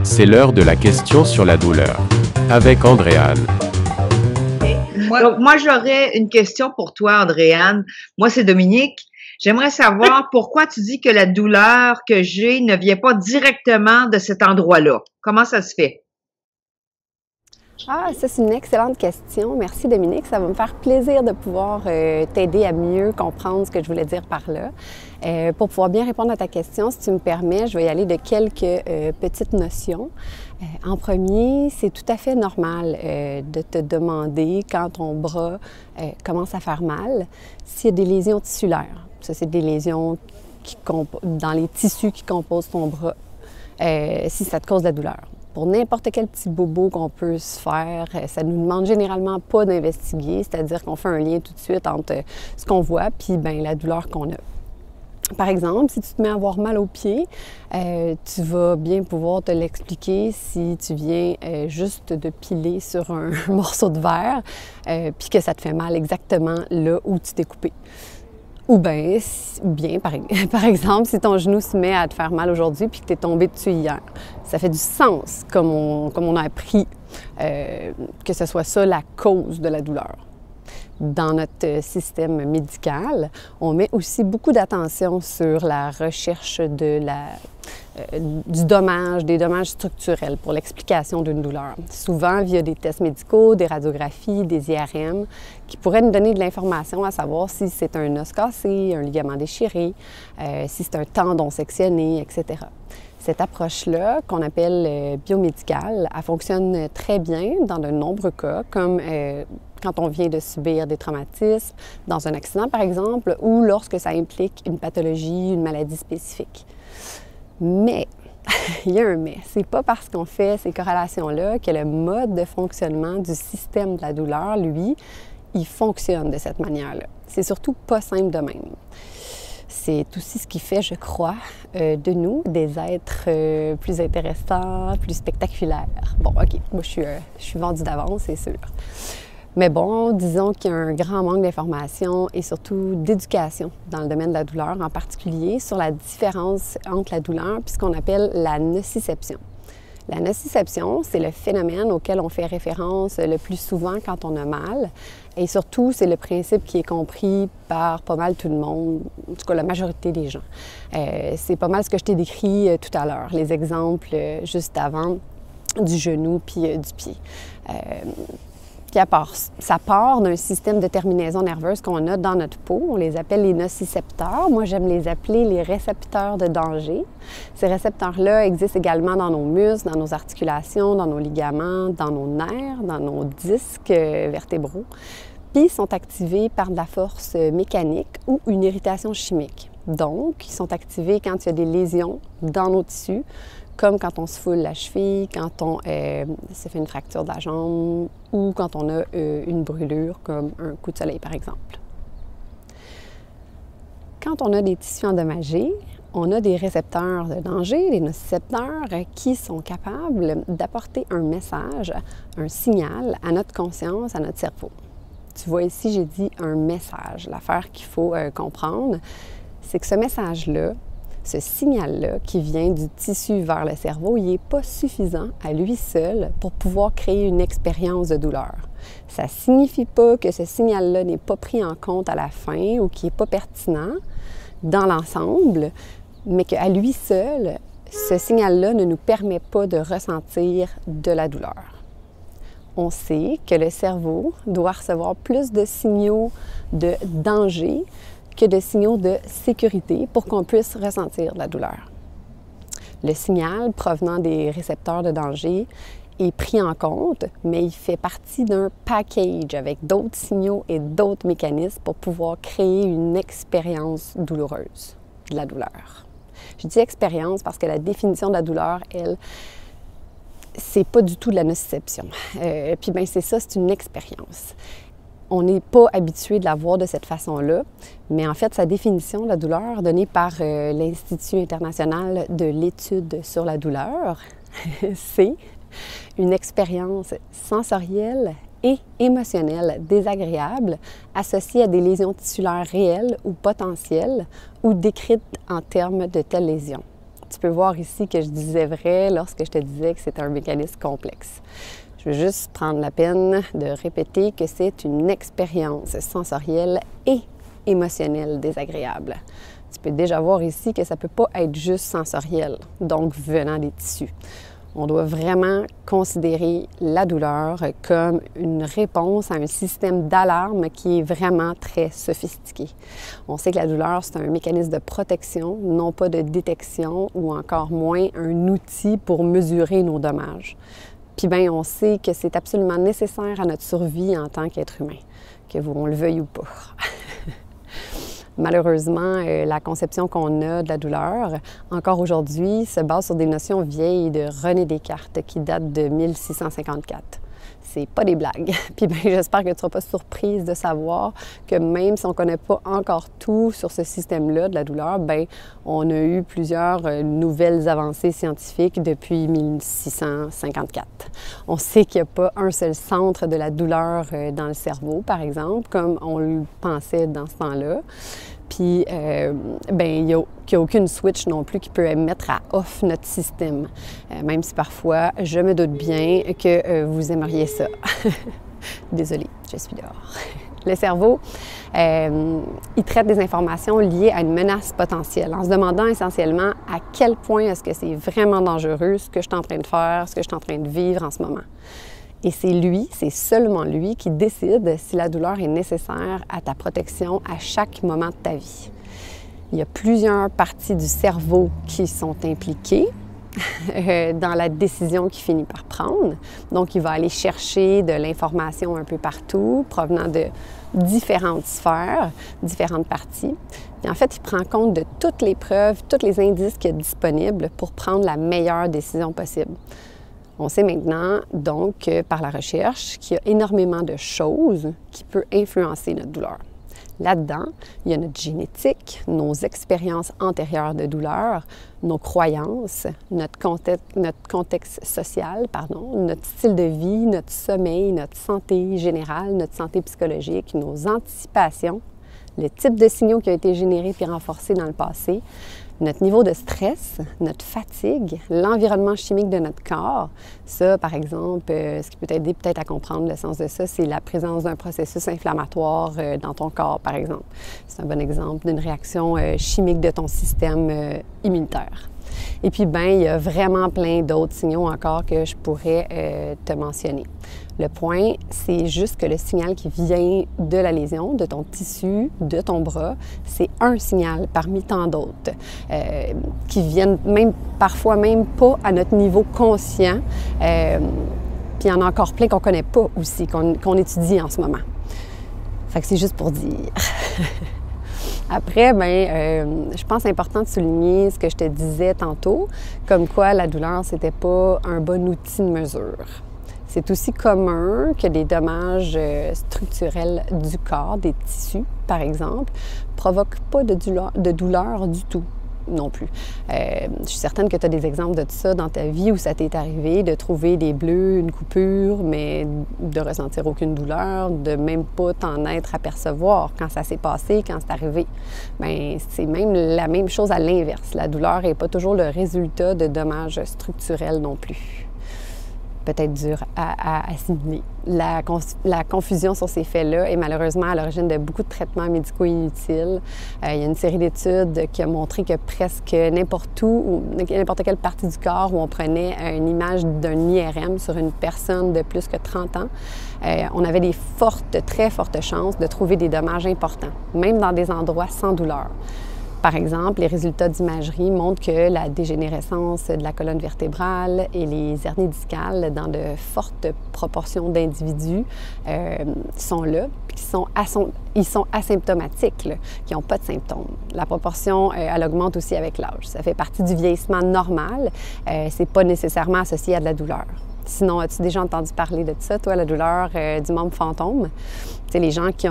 C'est l'heure de la question sur la douleur. Avec Andréane. Donc, moi, j'aurais une question pour toi, Andréane. Moi, c'est Dominique. J'aimerais savoir pourquoi tu dis que la douleur que j'ai ne vient pas directement de cet endroit-là. Comment ça se fait? Ah, ça, c'est une excellente question. Merci, Dominique. Ça va me faire plaisir de pouvoir t'aider à mieux comprendre ce que je voulais dire par là. Pour pouvoir bien répondre à ta question, si tu me permets, je vais y aller de quelques petites notions. En premier, c'est tout à fait normal de te demander quand ton bras commence à faire mal s'il y a des lésions tissulaires. Ça, c'est des lésions dans les tissus qui composent ton bras, si ça te cause de la douleur. Pour n'importe quel petit bobo qu'on peut se faire, ça ne nous demande généralement pas d'investiguer, c'est-à-dire qu'on fait un lien tout de suite entre ce qu'on voit puis la douleur qu'on a. Par exemple, si tu te mets à avoir mal aux pieds, tu vas bien pouvoir te l'expliquer si tu viens juste de piler sur un morceau de verre puis que ça te fait mal exactement là où tu t'es coupé. Ou bien, par exemple, si ton genou se met à te faire mal aujourd'hui puis que tu es tombé dessus hier. Ça fait du sens, comme on a appris, que ce soit ça la cause de la douleur. Dans notre système médical, on met aussi beaucoup d'attention sur la recherche du dommage, des dommages structurels pour l'explication d'une douleur. Souvent via des tests médicaux, des radiographies, des IRM, qui pourraient nous donner de l'information à savoir si c'est un os cassé, un ligament déchiré, si c'est un tendon sectionné, etc. Cette approche-là, qu'on appelle biomédicale, elle fonctionne très bien dans de nombreux cas, comme quand on vient de subir des traumatismes, dans un accident par exemple, ou lorsque ça implique une pathologie, une maladie spécifique. Mais, il y a un mais, c'est pas parce qu'on fait ces corrélations-là que le mode de fonctionnement du système de la douleur, lui, il fonctionne de cette manière-là. C'est surtout pas simple de même. C'est aussi ce qui fait, je crois, de nous des êtres plus intéressants, plus spectaculaires. Bon, OK, moi je suis vendue d'avance, c'est sûr. Mais bon, disons qu'il y a un grand manque d'information et surtout d'éducation dans le domaine de la douleur, en particulier sur la différence entre la douleur et ce qu'on appelle la nociception. La nociception, c'est le phénomène auquel on fait référence le plus souvent quand on a mal. Et surtout, c'est le principe qui est compris par pas mal tout le monde, en tout cas la majorité des gens. C'est pas mal ce que je t'ai décrit tout à l'heure, les exemples juste avant du genou puis du pied. Ça part d'un système de terminaison nerveuse qu'on a dans notre peau. On les appelle les nocicepteurs. Moi, j'aime les appeler les récepteurs de danger. Ces récepteurs-là existent également dans nos muscles, dans nos articulations, dans nos ligaments, dans nos nerfs, dans nos disques vertébraux. Puis, ils sont activés par de la force mécanique ou une irritation chimique. Donc, ils sont activés quand il y a des lésions dans nos tissus, comme quand on se foule la cheville, quand on se fait une fracture de la jambe ou quand on a une brûlure, comme un coup de soleil, par exemple. Quand on a des tissus endommagés, on a des récepteurs de danger, des nocicepteurs, qui sont capables d'apporter un message, un signal à notre conscience, à notre cerveau. Tu vois ici, j'ai dit un message. L'affaire qu'il faut comprendre, c'est que ce message-là, ce signal-là qui vient du tissu vers le cerveau, il n'est pas suffisant à lui seul pour pouvoir créer une expérience de douleur. Ça ne signifie pas que ce signal-là n'est pas pris en compte à la fin ou qu'il n'est pas pertinent dans l'ensemble, mais qu'à lui seul, ce signal-là ne nous permet pas de ressentir de la douleur. On sait que le cerveau doit recevoir plus de signaux de danger que de signaux de sécurité pour qu'on puisse ressentir de la douleur. Le signal provenant des récepteurs de danger est pris en compte, mais il fait partie d'un package avec d'autres signaux et d'autres mécanismes pour pouvoir créer une expérience douloureuse de la douleur. Je dis expérience parce que la définition de la douleur, elle, c'est pas du tout de la nociception. Puis bien c'est ça, c'est une expérience. On n'est pas habitué de la voir de cette façon-là, mais en fait, sa définition de la douleur, donnée par l'Institut international de l'étude sur la douleur, c'est une expérience sensorielle et émotionnelle désagréable associée à des lésions tissulaires réelles ou potentielles ou décrites en termes de telles lésions. tu peux voir ici que je disais vrai lorsque je te disais que c'est un mécanisme complexe. Je veux juste prendre la peine de répéter que c'est une expérience sensorielle et émotionnelle désagréable. Tu peux déjà voir ici que ça ne peut pas être juste sensoriel, donc venant des tissus. On doit vraiment considérer la douleur comme une réponse à un système d'alarme qui est vraiment très sophistiqué. On sait que la douleur, c'est un mécanisme de protection, non pas de détection ou encore moins un outil pour mesurer nos dommages. Puis bien, on sait que c'est absolument nécessaire à notre survie en tant qu'être humain, que on le veuille ou pas. Malheureusement, la conception qu'on a de la douleur, encore aujourd'hui, se base sur des notions vieilles de René Descartes qui datent de 1654. C'est pas des blagues. Puis bien, j'espère que tu ne seras pas surprise de savoir que même si on ne connaît pas encore tout sur ce système-là de la douleur, bien, on a eu plusieurs nouvelles avancées scientifiques depuis 1654. On sait qu'il n'y a pas un seul centre de la douleur dans le cerveau, par exemple, comme on le pensait dans ce temps-là. Puis, bien, il n'y a aucune switch non plus qui peut mettre à off notre système, même si parfois, je me doute bien que vous aimeriez ça. Désolée, je suis dehors. Le cerveau, il traite des informations liées à une menace potentielle en se demandant essentiellement à quel point est-ce que c'est vraiment dangereux ce que je suis en train de faire, ce que je suis en train de vivre en ce moment. Et c'est seulement lui qui décide si la douleur est nécessaire à ta protection à chaque moment de ta vie. Il y a plusieurs parties du cerveau qui sont impliquées dans la décision qu'il finit par prendre. Donc, il va aller chercher de l'information un peu partout, provenant de différentes sphères, différentes parties. Puis en fait, il prend compte de toutes les preuves, tous les indices qu'il y a disponibles pour prendre la meilleure décision possible. On sait maintenant, donc, par la recherche, qu'il y a énormément de choses qui peuvent influencer notre douleur. Là-dedans, il y a notre génétique, nos expériences antérieures de douleur, nos croyances, notre contexte social, notre style de vie, notre sommeil, notre santé générale, notre santé psychologique, nos anticipations, le type de signaux qui ont été générés puis renforcés dans le passé, notre niveau de stress, notre fatigue, l'environnement chimique de notre corps. Ça, par exemple, ce qui peut t'aider peut-être à comprendre le sens de ça, c'est la présence d'un processus inflammatoire dans ton corps, par exemple. C'est un bon exemple d'une réaction chimique de ton système immunitaire. Et puis, bien, il y a vraiment plein d'autres signaux encore que je pourrais te mentionner. Le point, c'est juste que le signal qui vient de la lésion, de ton tissu, de ton bras, c'est un signal parmi tant d'autres qui viennent même parfois même pas à notre niveau conscient. Puis il y en a encore plein qu'on ne connaît pas aussi, qu'on étudie en ce moment. Fait que c'est juste pour dire. Après, je pense important de souligner ce que je te disais tantôt, comme quoi la douleur, c'était pas un bon outil de mesure. C'est aussi commun que des dommages structurels du corps, des tissus, par exemple, ne provoquent pas de douleur du tout non plus. Je suis certaine que tu as des exemples de ça dans ta vie où ça t'est arrivé, de trouver des bleus, une coupure, mais de ressentir aucune douleur, de même pas t'en être à percevoir quand ça s'est passé, quand c'est arrivé. Bien, c'est même la même chose à l'inverse. La douleur n'est pas toujours le résultat de dommages structurels non plus. Peut-être dur à assimiler. La confusion sur ces faits-là est malheureusement à l'origine de beaucoup de traitements médicaux inutiles. Il y a une série d'études qui a montré que presque n'importe où, n'importe quelle partie du corps où on prenait une image d'un IRM sur une personne de plus que 30 ans, on avait des très fortes chances de trouver des dommages importants, même dans des endroits sans douleur. Par exemple, les résultats d'imagerie montrent que la dégénérescence de la colonne vertébrale et les hernies discales dans de fortes proportions d'individus sont là, puis ils sont asymptomatiques, là, qui n'ont pas de symptômes. La proportion, elle augmente aussi avec l'âge. Ça fait partie du vieillissement normal. C'est pas nécessairement associé à de la douleur. Sinon, as-tu déjà entendu parler de ça, toi, la douleur du membre fantôme? C'est les gens qui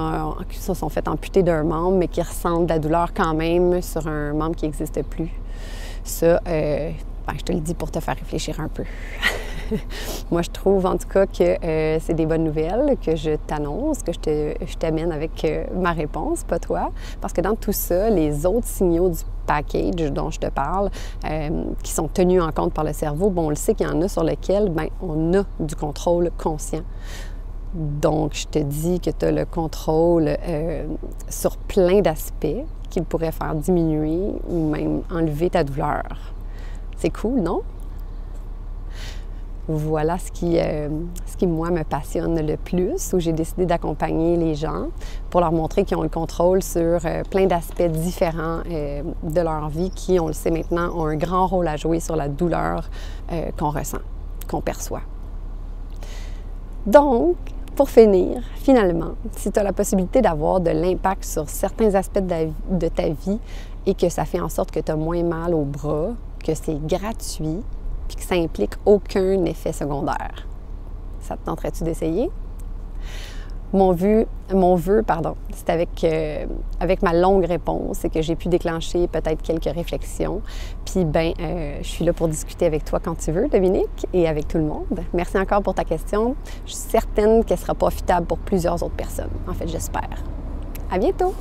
se sont fait amputer d'un membre, mais qui ressentent de la douleur quand même sur un membre qui n'existe plus. Ça, je te le dis pour te faire réfléchir un peu. Moi, je trouve en tout cas que c'est des bonnes nouvelles, que je t'annonce, que je t'amène avec ma réponse, pas toi. Parce que dans tout ça, les autres signaux du package dont je te parle, qui sont tenus en compte par le cerveau, bon, on le sait qu'il y en a sur lesquels, bien, on a du contrôle conscient. Donc, je te dis que tu as le contrôle sur plein d'aspects qui pourraient faire diminuer ou même enlever ta douleur. C'est cool, non? Voilà ce qui, moi, me passionne le plus, où j'ai décidé d'accompagner les gens pour leur montrer qu'ils ont le contrôle sur plein d'aspects différents de leur vie qui, on le sait maintenant, ont un grand rôle à jouer sur la douleur qu'on ressent, qu'on perçoit. Donc, pour finir, finalement, si tu as la possibilité d'avoir de l'impact sur certains aspects de ta vie et que ça fait en sorte que tu as moins mal au bras, que c'est gratuit, puis que ça implique aucun effet secondaire, ça te tenterait-tu d'essayer? Mon vœu, c'est avec ma longue réponse, c'est que j'ai pu déclencher peut-être quelques réflexions. Puis, je suis là pour discuter avec toi quand tu veux, Dominique, et avec tout le monde. Merci encore pour ta question. Je suis certaine qu'elle sera profitable pour plusieurs autres personnes. En fait, j'espère. À bientôt!